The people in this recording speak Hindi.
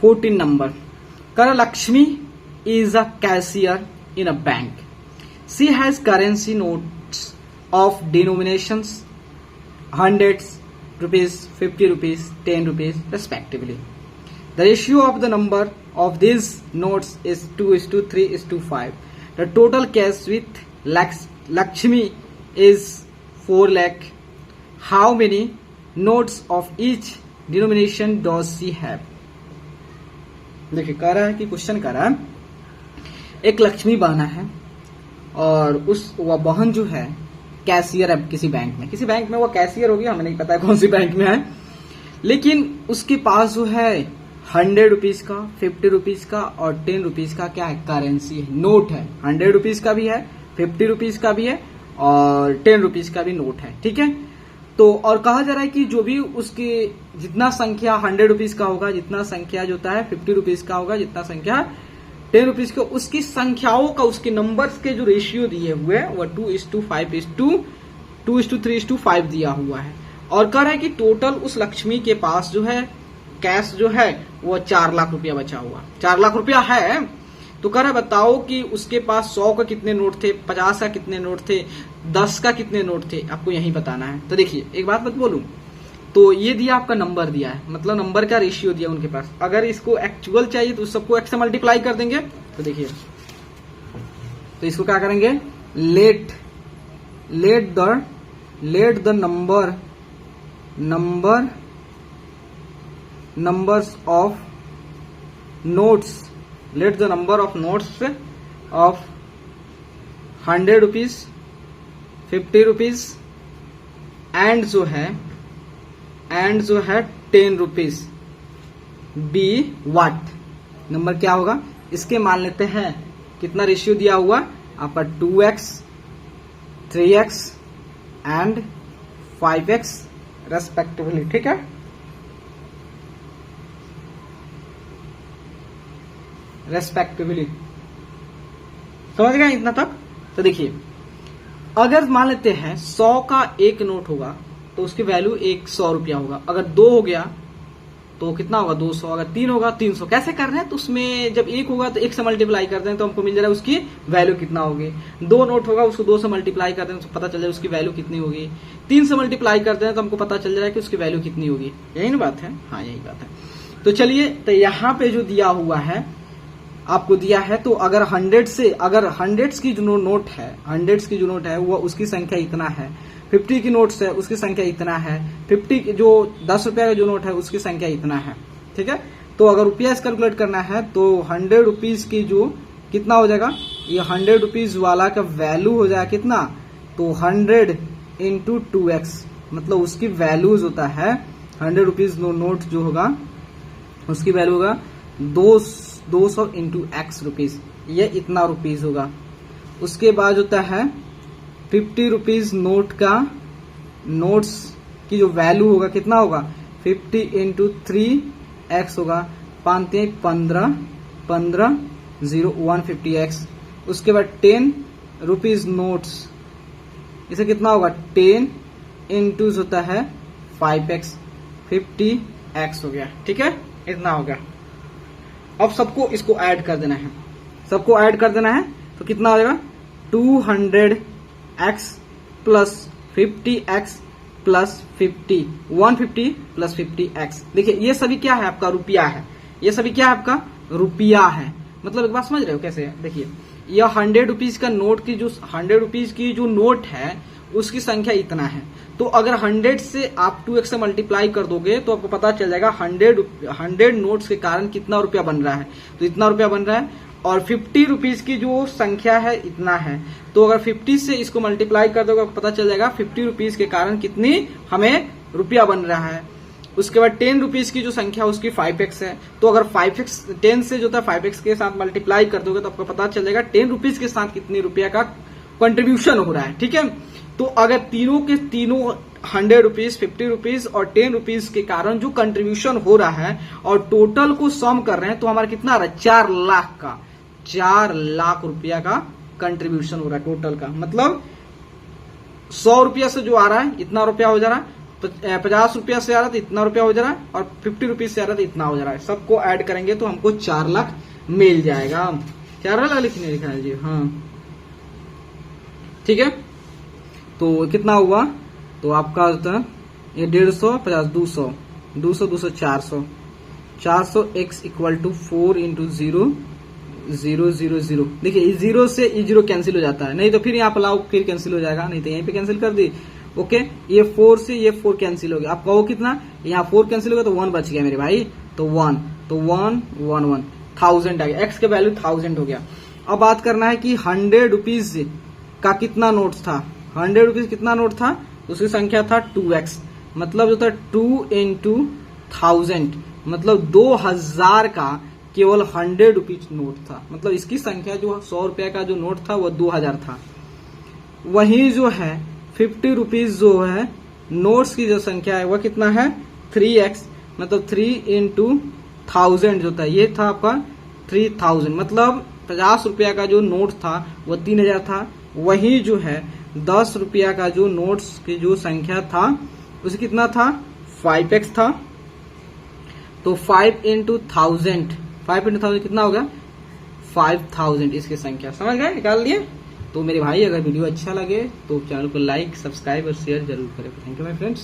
14 number. Kara Lakshmi is a cashier in a bank. She has currency notes of denominations hundreds, rupees, 50 rupees, 10 rupees respectively. The ratio of the number of these notes is 2:3:5. The total cash with Lakshmi is 4 lakh. How many notes of each denomination does she have? देखिए कह रहा है कि क्वेश्चन कर रहा है, एक लक्ष्मी बहना है और वह बहन जो है कैशियर है किसी बैंक में वो कैशियर होगी, हमें नहीं पता है कौन सी बैंक में है, लेकिन उसके पास जो है 100 रुपीज का, 50 रुपीज का और 10 रुपीज का क्या है, करेंसी है, नोट है। 100 रुपीज का भी है, 50 रुपीज का भी है और 10 रुपीज का भी नोट है। ठीक है, तो और कहा जा रहा है कि जो भी उसके जितना संख्या 100 रुपीज का होगा, जितना संख्या जो होता है 50 रुपीज का होगा, जितना संख्या 10 रुपीज का, उसकी संख्याओं का, उसके नंबर्स के जो रेशियो दिए हुए हैं वह 2:3:5 दिया हुआ है। और कह रहा है कि टोटल उस लक्ष्मी के पास जो है कैश जो है वो 4 लाख रुपया बचा हुआ, 4 लाख रुपया है। तो कह रहा है बताओ कि उसके पास 100 का कितने नोट थे, 50 का कितने नोट थे, 10 का कितने नोट थे, आपको यही बताना है। तो देखिए एक बात मत बोलूं, तो ये दिया आपका नंबर दिया है, मतलब नंबर का रेशियो दिया उनके पास। अगर इसको एक्चुअल चाहिए तो सबको एक्स से मल्टीप्लाई कर देंगे। तो देखिए, तो इसको क्या करेंगे, let the numbers of notes, let the number of notes of 100 rupees, 50 rupees and जो है 10 रुपीज बी व्हाट, नंबर क्या होगा, इसके मान लेते हैं कितना रेशियो दिया हुआ आपका 2x, 3x and 5x respectively. ठीक है, रेस्पेक्टिवली समझ गए इतना तक। तो देखिए अगर मान लेते हैं 100 का एक नोट होगा तो उसकी वैल्यू 100 रुपया होगा, अगर 2 हो गया तो कितना होगा 200, अगर 3 होगा 300। कैसे कर रहे हैं, तो उसमें जब 1 होगा तो 1 से मल्टीप्लाई कर दें तो हमको मिल जा रहा है उसकी वैल्यू कितना होगी। 2 नोट होगा उसको 2 से मल्टीप्लाई कर दें तो पता चल जाए उसकी वैल्यू कितनी होगी। 3 से मल्टीप्लाई कर दें तो हमको पता चल जाए कि उसकी वैल्यू कितनी होगी। यही ना बात है, हाँ यही बात है। तो चलिए, तो यहाँ पे जो दिया हुआ है आपको दिया है, तो अगर 100 से, अगर 100 की जो नोट है, 100 की जो नोट है वो उसकी संख्या इतना है, 50 की नोट्स है उसकी संख्या इतना है, 50 जो 10 रुपया का जो नोट है उसकी संख्या इतना है। ठीक है, तो अगर रुपया कैलकुलेट करना है तो 100 रुपीज की जो कितना हो जाएगा, ये 100 रुपीज वाला का वैल्यू हो जाएगा कितना, तो 100 इंटू 2x, मतलब उसकी वैल्यूज होता है 100 रुपीज नोट जो होगा उसकी वैल्यू होगा 200 इंटू एक्स रुपीज, ये इतना रुपीज होगा। उसके बाद होता है 50 रुपीज नोट का, नोट्स की जो वैल्यू होगा कितना होगा, 50 इंटू 3x होगा, 15 150x। उसके बाद 10 रुपीज नोट्स, इसे कितना होगा 10 इंटू होता है 5x, 50x हो गया। ठीक है, इतना हो गया। अब सबको इसको ऐड कर देना है, सबको ऐड कर देना है तो कितना हो जाएगा 200x plus 50x plus 150 plus 50x। देखिए ये सभी क्या है आपका रुपया है, ये सभी क्या है आपका रुपया है। मतलब एक बात समझ रहे हो कैसे, देखिए यह 100 रुपीज का नोट की जो 100 रुपीज की जो नोट है उसकी संख्या इतना है, तो अगर 100 से आप 2x से मल्टीप्लाई कर दोगे तो आपको पता चल जाएगा 100 नोट्स के कारण कितना रुपया बन रहा है, तो इतना रुपया बन रहा है। और 50 रुपीज की जो संख्या है इतना है, तो अगर 50 से इसको मल्टीप्लाई कर दोगे आपको पता चल जाएगा 50 रुपीज के कारण कितनी हमें रुपया बन रहा है। उसके बाद 10 रुपीज की जो संख्या उसकी 5x है, तो अगर 5x 10 से जो था 5x के साथ मल्टीप्लाई कर दोगे तो आपको पता चल जाएगा 10 रुपीज के साथ कितनी रुपया का कंट्रीब्यूशन हो रहा है। ठीक है, तो अगर तीनों के तीनों 100 रुपीज, 50 रुपीज और 10 रुपीज के कारण जो कंट्रीब्यूशन हो रहा है और टोटल को सम कर रहे हैं तो हमारा कितना आ रहा है 4 लाख का, 4 लाख रुपया का कंट्रीब्यूशन हो रहा है टोटल का। मतलब 100 रुपया से जो आ रहा है इतना रुपया हो जा रहा है, 50 रुपया से आ रहा था इतना रुपया हो जा रहा है, और 50 रुपीज से आ रहा था इतना हो जा रहा है। सबको ऐड करेंगे तो हमको 4 लाख मिल जाएगा। 4 लाख लिखने लिखा है जी, हाँ ठीक है। तो कितना हुआ, तो आपका होता है ये 150, 50, 200, 200, 200, 400, 400 x इक्वल टू 4 इंटू 0, 0, 0, 0। देखिए 0 से ई 0 कैंसिल हो जाता है, नहीं तो फिर यहाँ पर लाओ फिर कैंसिल हो जाएगा, नहीं तो यहीं पे कैंसिल कर दी। ओके, ये 4 से ये 4 कैंसिल हो गया। आप कहो कितना, यहाँ 4 कैंसिल हो गया तो 1 बच गया मेरे भाई, तो 1, तो 1, 1, 1, 1000 आ गया। x का वैल्यू 1000 हो गया। अब बात करना है कि 100 रुपीज का कितना नोट था। 100 रुपीज कितना नोट था, उसकी संख्या था 2x, मतलब जो था 2 इंटू 1000, मतलब 2000 का केवल 100 रुपीज नोट था। मतलब इसकी संख्या जो 100 रुपया का जो नोट था वो 2000 था। वही जो है 50 रुपीज जो है नोट्स की जो संख्या है वह कितना है 3x, मतलब 3 इंटू 1000 जो था ये था आपका 3000, मतलब 50 रुपया का जो नोट था वो 3000 था। वही जो है 10 रुपया का जो नोट्स की जो संख्या था उसे कितना था 5x था। तो 5 इंटू 1000, 5 इंटू 1000 कितना होगा 5000 इसकी संख्या। समझ गए, निकाल लिए। तो मेरे भाई अगर वीडियो अच्छा लगे तो चैनल को लाइक, सब्सक्राइब और शेयर जरूर करें। Thank you my friends.